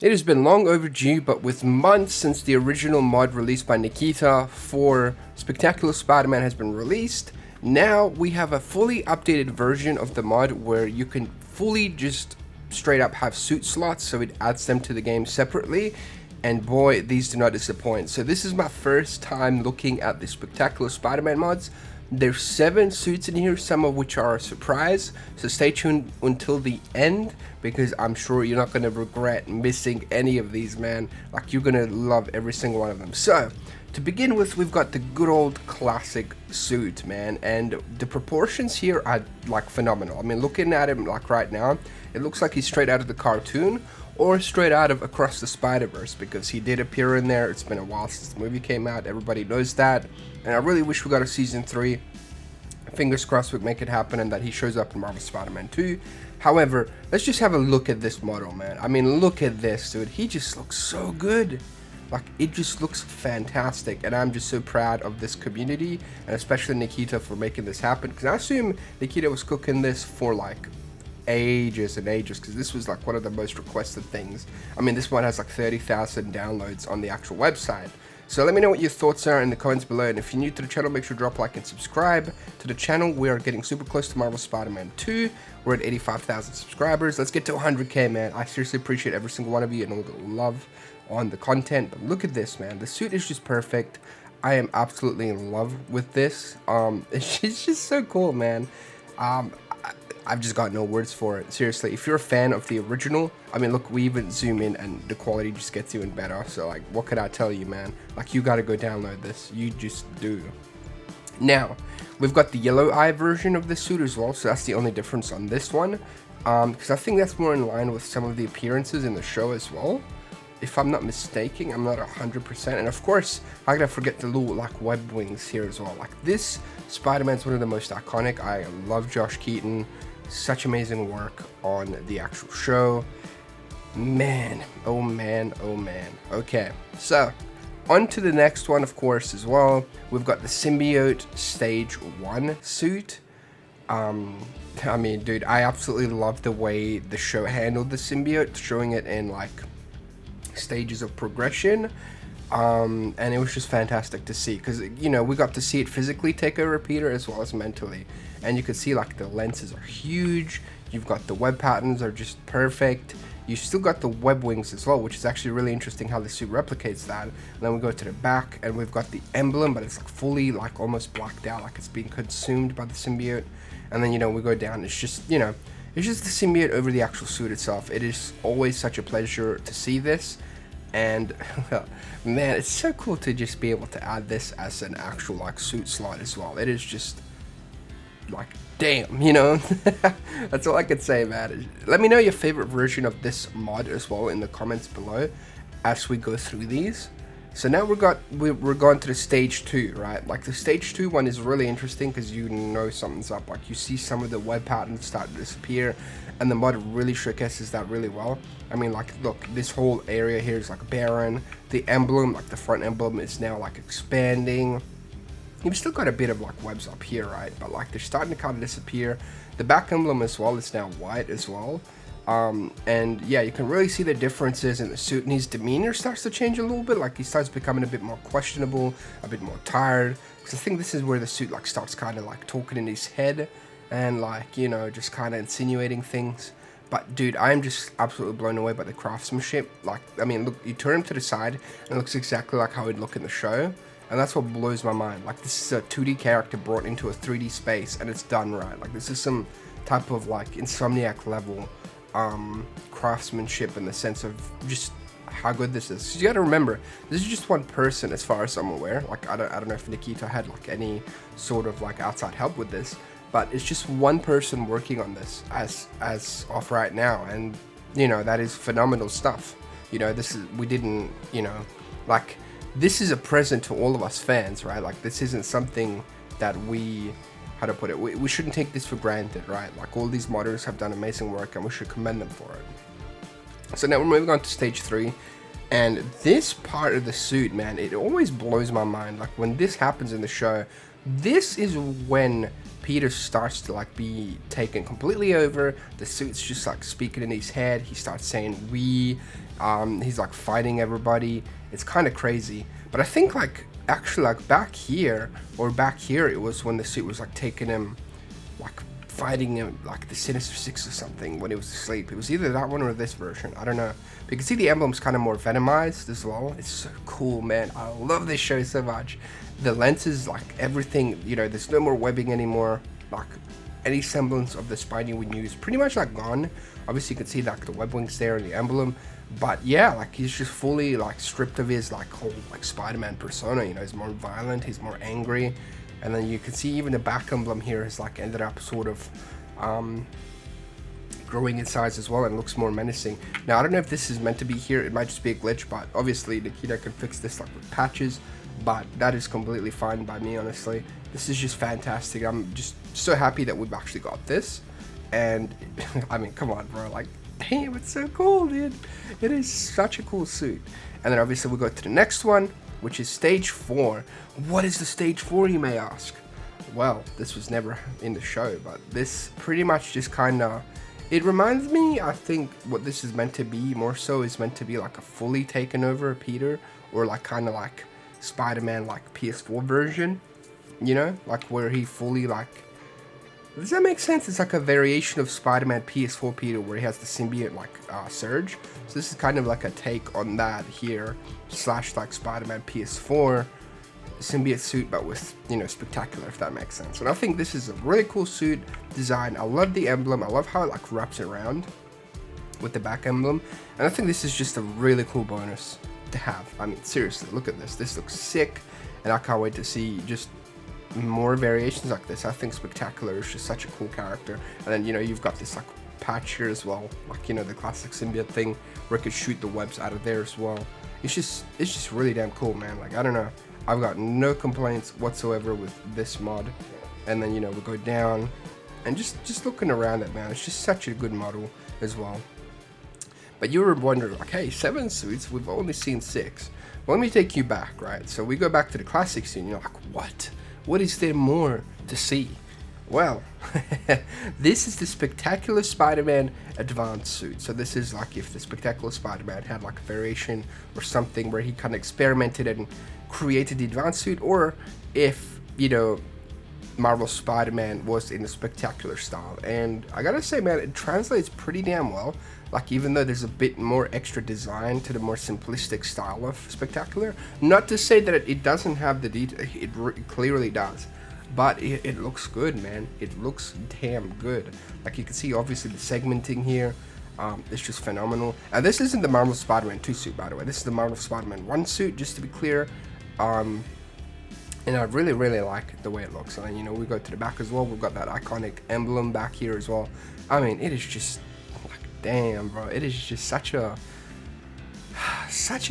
It has been long overdue, but with months since the original mod released by Nikita for Spectacular Spider-Man has been released, now we have a fully updated version of the mod where you can fully just straight up have suit slots, so it adds them to the game separately, and boy, these do not disappoint. So this is my first time looking at the Spectacular Spider-Man mods. There's 7 suits in here, some of which are a surprise, so stay tuned until the end because I'm sure you're not going to regret missing any of these, man. Like, you're going to love every single one of them. So to begin with, we've got the good old classic suit, man, and the proportions here are like phenomenal. I mean, looking at him like right now, it looks like he's straight out of the cartoon or straight out of Across the Spider-Verse, because he did appear in there. It's been a while since the movie came out, everybody knows that, and I really wish we got a season 3. Fingers crossed we make it happen and that he shows up in Marvel Spider-Man 2. However, let's just have a look at this model, man. I mean, look at this, dude. He just looks so good. Like, it just looks fantastic, and I'm just so proud of this community, and especially Nikita for making this happen, because I assume Nikita was cooking this for like ages and ages, because this was like one of the most requested things. I mean, this one has like 30,000 downloads on the actual website. So let me know what your thoughts are in the comments below, and if you're new to the channel, make sure to drop a like and subscribe to the channel. We are getting super close to Marvel Spider-Man 2. We're at 85,000 subscribers. Let's get to 100k, man. I seriously appreciate every single one of you and all the love on the content. But look at this, man. The suit is just perfect. I am absolutely in love with this. It's just so cool, man. I've just got no words for it. Seriously, if you're a fan of the original, I mean, look, we even zoom in and the quality just gets even better. So, like, what could I tell you, man? Like, you gotta go download this. You just do. Now, we've got the yellow eye version of the suit as well. So that's the only difference on this one. Because I think that's more in line with some of the appearances in the show as well. If I'm not mistaken, I'm not 100%. And of course, I gotta forget the little like web wings here as well. Like, this Spider-Man's one of the most iconic. I love Josh Keaton. Such amazing work on the actual show. Man, oh man, oh man. Okay, so on to the next one, of course, as well. We've got the Symbiote Stage 1 suit. I mean, dude, I absolutely love the way the show handled the symbiote, showing it in like stages of progression. And it was just fantastic to see, because, you know, we got to see it physically take over Peter as well as mentally, and you could see like the lenses are huge. You've got the web patterns are just perfect. You still got the web wings as well, which is actually really interesting how the suit replicates that. And then we go to the back and we've got the emblem, but it's like fully like almost blacked out, like it's being consumed by the symbiote. And then, you know, we go down, it's just, you know, it's just the symbiote over the actual suit itself. It is always such a pleasure to see this. And well, man, it's so cool to just be able to add this as an actual like suit slot as well. It is just like, damn, you know. That's all I can say, man. Let me know your favorite version of this mod as well in the comments below as we go through these. So now we're going to the stage 2, right? Like, the stage 2 one is really interesting because you know something's up. Like, you see some of the web patterns start to disappear, and the mod really showcases that really well. I mean, like, look, this whole area here is like barren. The emblem, like the front emblem, is now like expanding. You've still got a bit of like webs up here, right? But like, they're starting to kind of disappear. The back emblem as well is now white as well. And yeah, you can really see the differences in the suit, and his demeanor starts to change a little bit. Like, he starts becoming a bit more questionable, a bit more tired, because I think this is where the suit like starts kind of like talking in his head and like, you know, just kind of insinuating things. But dude, I'm just absolutely blown away by the craftsmanship. Like, I mean, look, you turn him to the side and it looks exactly like how he'd look in the show, and that's what blows my mind. Like, this is a 2D character brought into a 3D space, and it's done right. Like, this is some type of like Insomniac level craftsmanship in the sense of just how good this is. So you got to remember, this is just one person as far as I'm aware. Like, I don't know if Nikita had like any sort of like outside help with this, but it's just one person working on this as of right now, and you know, that is phenomenal stuff. You know, this is, we didn't, you know, like, this is a present to all of us fans, right? Like, this isn't something that we, how to put it, we shouldn't take this for granted, right? Like, all these modders have done amazing work and we should commend them for it. So now we're moving on to stage 3, and this part of the suit, man, it always blows my mind. Like, when this happens in the show, this is when Peter starts to like be taken completely over. The suit's just like speaking in his head. He starts saying "we," He's like fighting everybody. It's kind of crazy. But I think like actually like back here it was when the suit was like taking him, like fighting him like the Sinister Six or something when he was asleep. It was either that one or this version. I don't know. But you can see the emblem's kind of more venomized as well. It's so cool, man. I love this show so much. The lenses, like everything, you know, there's no more webbing anymore. Like any semblance of the Spidey we knew is pretty much like gone. Obviously you can see like the web wings there and the emblem. But yeah, like he's just fully like stripped of his like whole like Spider-Man persona. You know, he's more violent, he's more angry. And then you can see even the back emblem here has like ended up sort of growing in size as well and looks more menacing. Now I don't know if this is meant to be here, it might just be a glitch, but obviously Nikita can fix this like with patches, but that is completely fine by me, honestly. This is just fantastic. I'm just so happy that we've actually got this. And I mean, come on, bro, like damn, it's so cool, dude. It is such a cool suit. And then obviously we'll go to the next one, which is stage 4. What is the stage 4, you may ask? Well, this was never in the show, but this pretty much just kind of, it reminds me, I think what this is meant to be more so is meant to be like a fully taken over Peter, or like kind of like Spider-Man like PS4 version, you know, like where he fully like, does that make sense? It's like a variation of Spider-Man PS4 Peter where he has the symbiote like surge. So this is kind of like a take on that here, slash like Spider-Man PS4 symbiote suit, but with, you know, spectacular, if that makes sense. And I think this is a really cool suit design. I love the emblem. I love how it like wraps around with the back emblem. And I think this is just a really cool bonus to have. I mean, seriously, look at this. This looks sick. And I can't wait to see just more variations like this. I think Spectacular is just such a cool character. And then, you know, you've got this like patch here as well, like, you know, the classic symbiote thing where it could shoot the webs out of there as well. It's just really damn cool, man. Like, I don't know, I've got no complaints whatsoever with this mod. And then, you know, we'll go down and just looking around it, man, it's just such a good model as well. But you were wondering, like, hey, 7 suits, we've only seen 6. Well, let me take you back, right? So we go back to the classic suit and you're like, what? What is there more to see? Well, this is the Spectacular Spider-Man Advanced Suit. So this is like if the Spectacular Spider-Man had like a variation or something where he kind of experimented and created the Advanced Suit, or if, you know, Marvel Spider-Man was in the Spectacular style. And I gotta say, man, it translates pretty damn well. Like, even though there's a bit more extra design to the more simplistic style of Spectacular, not to say that it doesn't have the detail, it clearly does, but it looks good, man. It looks damn good. Like, you can see obviously the segmenting here, it's just phenomenal. And this isn't the Marvel Spider-Man 2 suit, by the way. This is the Marvel Spider-Man 1 suit, just to be clear. And I really like the way it looks. And, you know, we go to the back as well. We've got that iconic emblem back here as well. I mean, it is just like, damn, bro. It is just such a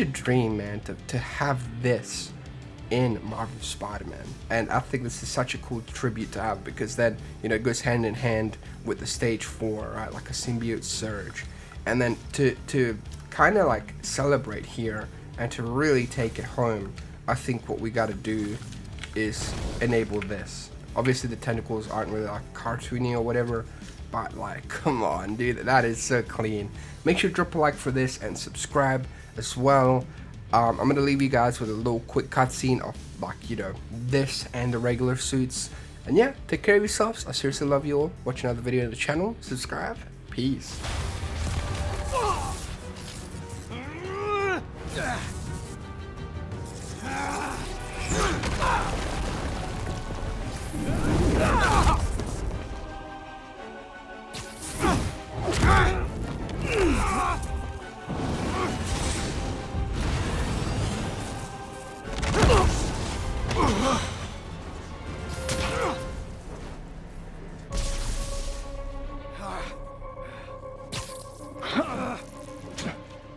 dream, man, to have this in Marvel Spider-Man. And I think this is such a cool tribute to have, because then, you know, it goes hand in hand with the stage 4, right? Like a symbiote surge. And then to kind of like celebrate here and to really take it home, I think what we got to do is enable this. Obviously the tentacles aren't really like cartoony or whatever, but like, come on, dude, that is so clean. Make sure to drop a like for this and subscribe as well. I'm gonna leave you guys with a little quick cutscene of, like, you know, this and the regular suits. And yeah, take care of yourselves. I seriously love you all. Watch another video on the channel. Subscribe. Peace.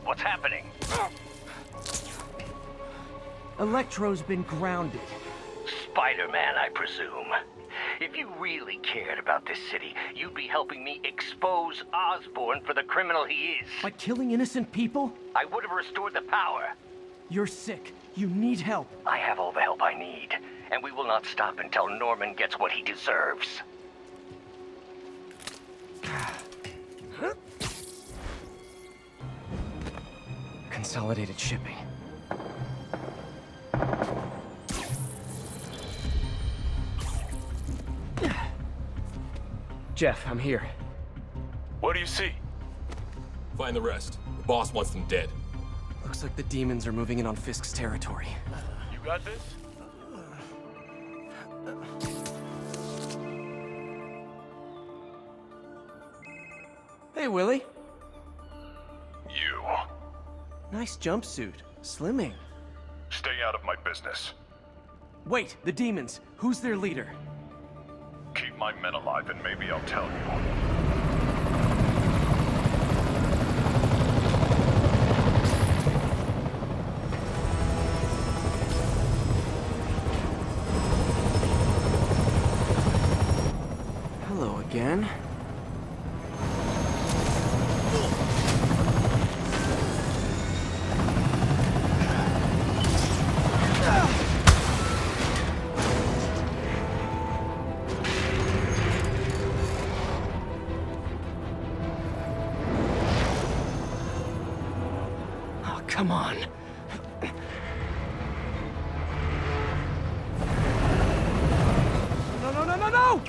What's happening? Electro's been grounded. Spider-Man, I presume. If you really cared about this city, you'd be helping me expose Osborn for the criminal he is. By killing innocent people? I would have restored the power. You're sick. You need help. I have all the help I need, and we will not stop until Norman gets what he deserves. consolidated shipping. Jeff, I'm here. What do you see? Find the rest. The boss wants them dead. Looks like the demons are moving in on Fisk's territory. You got this? Hey, Willie. You. Nice jumpsuit. Slimming. Stay out of my business. Wait, the demons. Who's their leader? Keep my men alive and maybe I'll tell you. Hello again. Oh, come on. No, no, no, no, no!